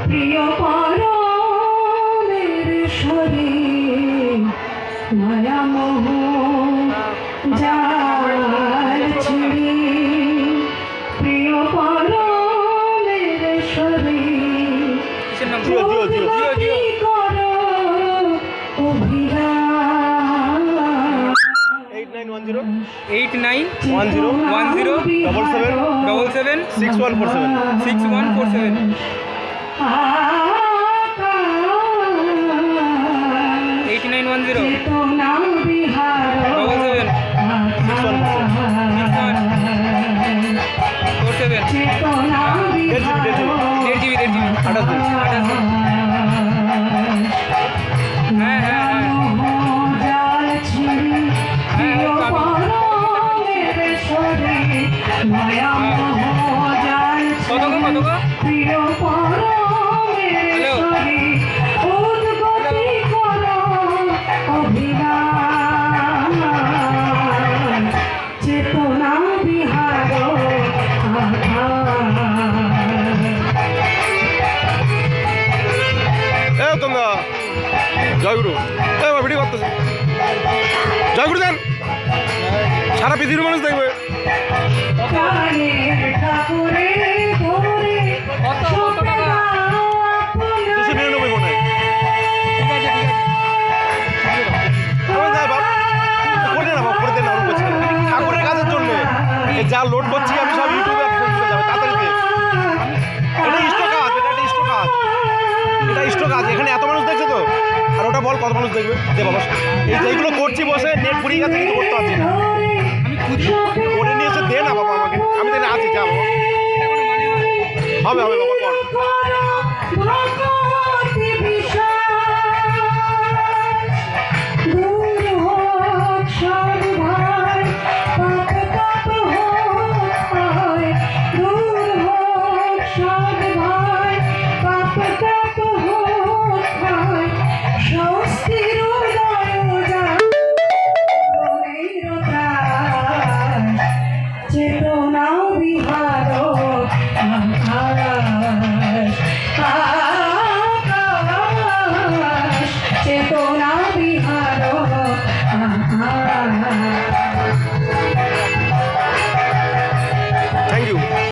প্রিয় পরমের সরে মায়া মোহ জাল ছিড়ে, প্রিয় পরমের সরে করো অভিলাষ। 8910 চেতনা বিহার 77 চেতনা বিহার জাল ছিড়ে, প্রিয় পরমের সরে মায়া মোহ জাল ছিড়ে, প্রিয় পরমের সরে উদ্গতি করো অভিলাষ। চেতনা বিহার তোমরা জয়গুরু ভিডিও করতেছে। জয়গুরু দেন, সারা পৃথিবীর মানুষ দেখবে। ঠাকুরের কাজের জন্য যা লোড করছি আমি সব ইউটিউবে যাবে তাড়াতাড়িতে। এটা ইষ্ট কাজ, এটা একটা ইষ্ট কাজ, এটা ইষ্ট কাজ। এখানে এত মানুষ দেখছে তো, আর ওটা বল কত মানুষ দেখবে? দে বাবা, এই যেগুলো করছি বসে নেট ফুরিয়ে গেছে, কিছু করতে পারছি না। করে নিয়ে এসে দে না বাবা আমাকে, আমি তো আছি। যা বাবা, হবে হবে বাবা, কর।